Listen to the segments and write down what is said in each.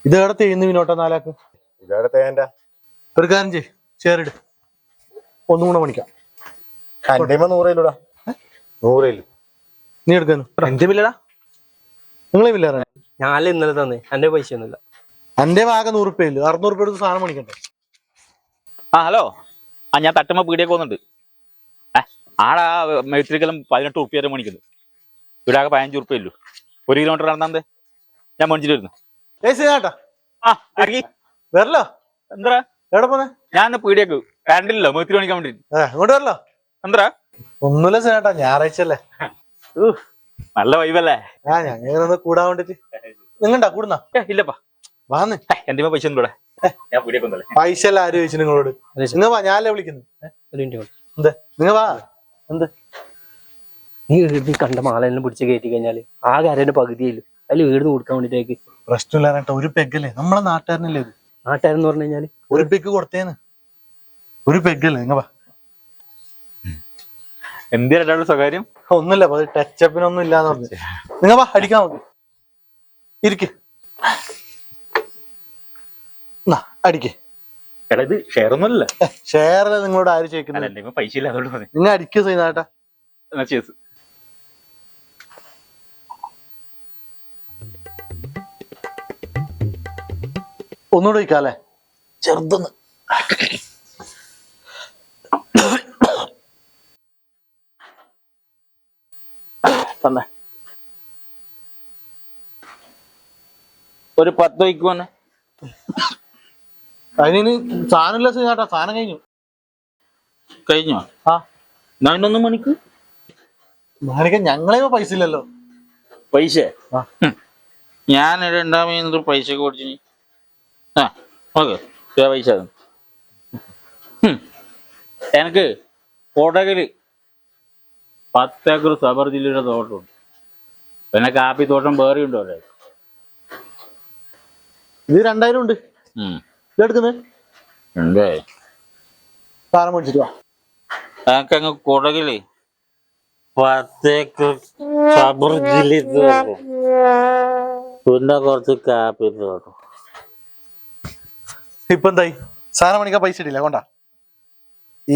ഇതേടെ തേന്ന് വിനോട്ടോ 4 ആക്ക്. ഇതേടെ തേന്റെ ഒരു കാര്യം ചെയ്, ചേറിട്, ഒന്നും കൂടെ മണിക്കാം. എന്റെ 100 രൂപ 100 നീ എടുക്കാനു എന്റെ ബില്ലടാ. നിങ്ങളെ ബില്ലേറെ ഞാനല്ലേ ഇന്നലെ തന്നെ. എന്റെ പൈസ ഒന്നുമില്ല. എന്റെ ആകെ 100 രൂപ 600 രൂപ എടുത്ത് സാധനം മണിക്കണ്ടേ? ഹലോ. ഞാൻ തട്ടുമ്പോ പീടിയൊക്കെ വന്നിട്ടുണ്ട്. ആടാ മെട്രിക്കെല്ലാം 18 റുപ്യ വരെ മണിക്കുന്നത്. ഇവിടെ ആകെ 15 റുപ്യ ഉള്ളൂ. 1 കിലോമീറ്റർ നടന്നാന്തേ ഞാൻ മേടിച്ചിട്ട് വരുന്നു. വരല്ലോ. എന്താ എവിടെ പോന്നെ? ഞാൻ പീടിയൊക്കെ കറണ്ടില്ലല്ലോ, മേത്തിരി മണിക്കാൻ വേണ്ടി. ഇങ്ങോട്ട് വരല്ലോ. എന്താ ഒന്നുമില്ല സേട്ടാ, ഞായറാഴ്ച അല്ലേ. നല്ല വൈബല്ലേ? ഞങ്ങൾ കൂടാൻ വേണ്ടിട്ട്. നിങ്ങണ്ടാ കൂടുന്ന? ഇല്ലപ്പാ, വാന്ന്. എന്റെ പൈസ ഒന്നും ഞാൻ പീടിയൊക്കെ ഒന്നല്ലേ. പൈസ എല്ലാം ആര് ചോദിച്ചു നിങ്ങളോട്? നിങ്ങൾ വാ, ഞാനല്ലേ വിളിക്കുന്നു. എന്താ നിങ്ങൾ വാ. എന്ത് നീ കണ്ട മാലെല്ലാം പിടിച്ച് കയറ്റി കഴിഞ്ഞാല് ആകെ അരേന്റെ പകുതിയല്ലോ. അതിൽ വീട് കൊടുക്കാൻ വേണ്ടിട്ടേക്ക് പ്രശ്നമില്ല. ഒരു പെഗല്ലേ, നമ്മളെ നാട്ടുകാരനല്ലേ ഇത്. നാട്ടുകാരെന്ന് പറഞ്ഞു കഴിഞ്ഞാല് ഒരു പെഗ് കൊടുത്തേന്ന്. ഒരു പെഗല്ലേ. നിങ്ങ വാ. എന്തിനാ സ്വകാര്യം? ഒന്നുമില്ല, ടച്ചപ്പിനൊന്നും ഇല്ലാന്ന് പറഞ്ഞു. നിങ്ങ വാ, അടിക്കാൻ നോക്ക്. ഇരിക്ക്, അടിക്ക്. എടാ ഇത് ഷെയർ ഒന്നുമല്ല. ഷെയർ നിങ്ങളോട് ആര് ചോദിക്കുന്നത്? പൈസ ഇല്ല, അതുകൊണ്ട് നിങ്ങൾ അടിക്കുക ചെയ്യുന്നാട്ടാ. ഒന്നുകൂടെ വയ്ക്കാല്ലേ, ചെറുതൊന്ന്. തന്നെ ഒരു 10 വയ്ക്കുവാണ്. അതിന് സാധനമില്ല സീനാട്ടാ, സാധനം കഴിഞ്ഞോ? ആ 11 മണിക്ക് മാണിക്ക ഞങ്ങളെ പൈസ ഇല്ലല്ലോ. പൈസ ഞാൻ 2 പൈസ കൊടുത്തു. ഓക്കെ, പൈസ എനിക്ക് കൊടകില് 10 ഏക്കർ സബർ ജില്ലയുടെ തോട്ടമുണ്ട്. പിന്നെ കാപ്പി തോട്ടം വേറെ ഉണ്ടോ അവിടെ? ഇത് 2000 ഉണ്ട്. ഇതെടുക്കുന്നത് സാധനം മേടിച്ചിട്ട് വാ. എനിക്കങ്ങ് കൊടകില് 10 ഏക്കർ സബർ ജില്ല, പിന്നെ കുറച്ച് കാപ്പി തോട്ടം. ഇപ്പൊ എന്തായി? സാധനം മണിക്കാൻ പൈസ ഇടില്ല കൊണ്ടാ.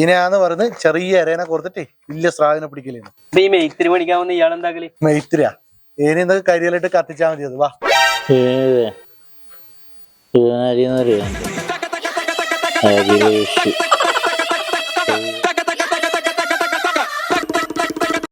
ഈനാന്ന് പറഞ്ഞ് ചെറിയ അരേനെ കൊടുത്തിട്ടേ വലിയ സ്രാവിനെ പിടിക്കലേന്ന്. ഈ മെയ്ത്തിരി മേടിക്കാവുന്ന ഇയാളെന്താക്കല്? മെയ്ത്തിരിയാ? ഇനി എന്തൊക്കെ കരിയിലിട്ട് കത്തിച്ചാൽ മതി. അത് വാ. അറിയുന്നവര്